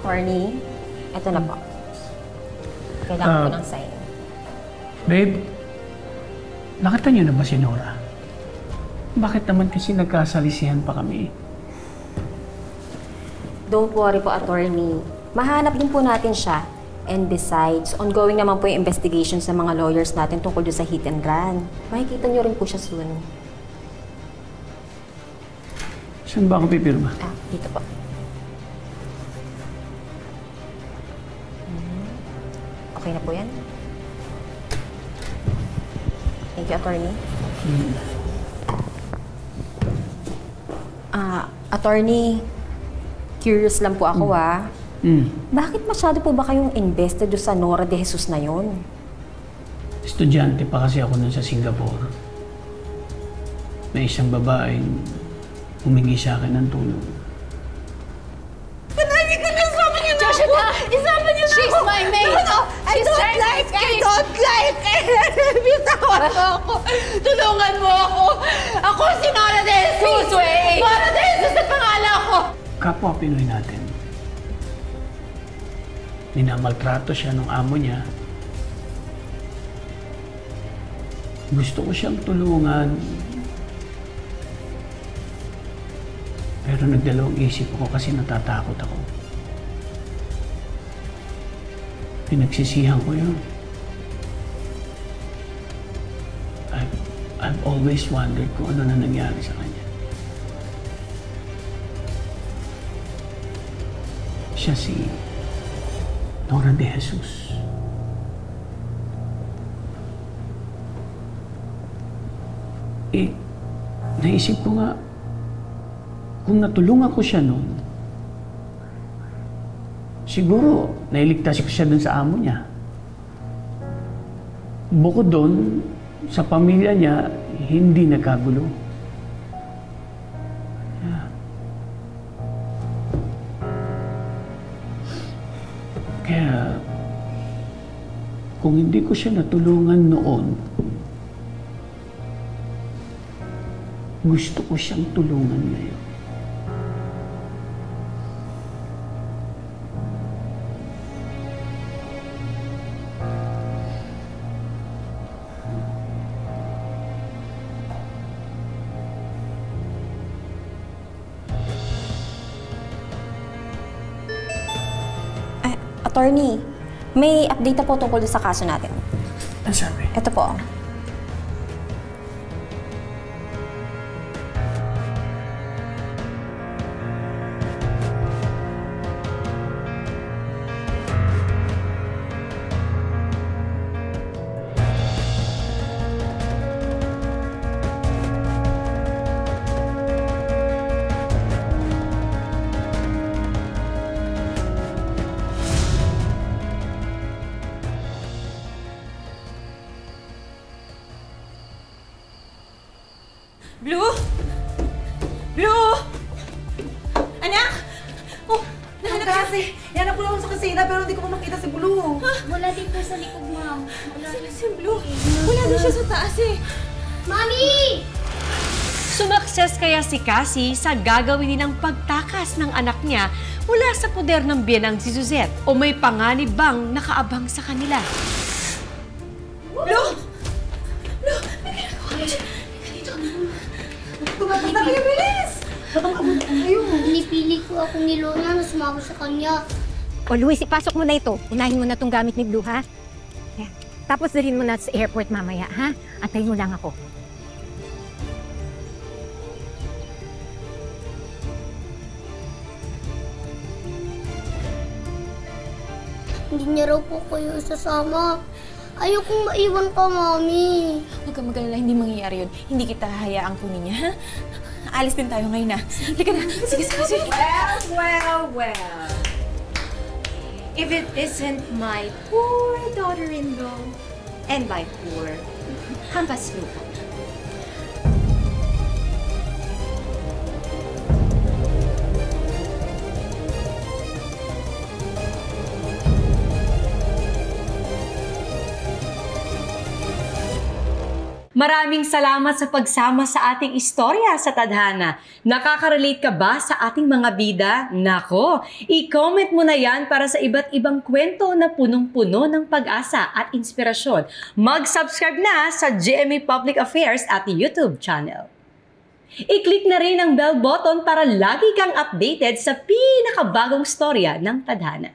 Attorney, eto na po. Kailangan ko ng sign. Babe, nakita niyo na ba si Nora? Bakit naman kasi nagkasalisihan pa kami? Don't worry po, Attorney. Mahanap din po natin siya. And besides, ongoing naman po yung investigation sa mga lawyers natin tungkol doon sa hit and run. Makikita niyo rin po siya soon. Saan ba ako pipirma? Dito po. Okay na po yan. Thank you, Attorney. Attorney, curious lang po ako Bakit masyado po ba kayong invested sa Nora de Jesus na yon? Estudyante pa kasi ako nun sa Singapore. May isang babaeng humingi sa akin ng tulong. Panagi ka na! Isama niyo na ako! Isama niyo na ako! She's my mate! No! I don't like it! Bitawan mo ako! Tulungan mo ako! Ako si Nora de Jesus! Nora de Jesus ang pangalan ko! Kapwa Pinoy natin. Minamaltrato siya ng amo niya. Gusto ko siyang tulungan. Pero nagdalawang isip ako kasi natatakot ako. Pinagsisihan ko yun. I've always wondered kung ano na nangyari sa kanya. Siya si Nora de Jesus. Naisip ko nga, kung natulungan ko siya noon, siguro nailigtas ko siya dun sa amo niya. Bukod doon, sa pamilya niya, hindi nagkagulo. Kaya, kung hindi ko siya natulungan noon, gusto ko siyang tulungan ngayon. Attorney, may update na po tungkol sa kaso natin. Ano sabi? Ito po. Blue? Blue? Anak? Oh, nahanap kasi. Yan ako lang sa kusina pero hindi ko pa makita si Blue. Wala din po sa likod, ma'am. Sino si Blue? Wala din siya sa taas eh. Mami! Sumakses kaya si Cassie sa gagawin nilang pagtakas ng anak niya mula sa poder ng biyenang si Suzette o may panganib bang nakaabang sa kanila? Blue! Blue! May ginagawa ka dyan. Tumapunta kayo, bilis! Pinipili ko ako ni Lona na sumama sa kanya. O Luis, ipasok mo na ito. Unahin mo na itong gamit ni Blue, ha? Yan. Tapos dalhin mo na sa airport mamaya, ha? Antayin mo lang ako. Hindi niya raw po kayo sasama. Ayokong maiwan ka, Mami. Huwag kang mag-alala, hindi mangyayari yun. Hindi kita hahayaang kunin niya, ha? Alis din tayo ngayon, ha? Halika na. Sige, sige, sige. Well. If it isn't my poor daughter-in-law, and by poor, hampas lupa. Maraming salamat sa pagsama sa ating istorya sa Tadhana. Nakaka-relate ka ba sa ating mga bida? Nako, i-comment mo na yan para sa iba't ibang kwento na punong-puno ng pag-asa at inspirasyon. Mag-subscribe na sa GMA Public Affairs at YouTube channel. I-click na rin ang bell button para lagi kang updated sa pinakabagong storya ng Tadhana.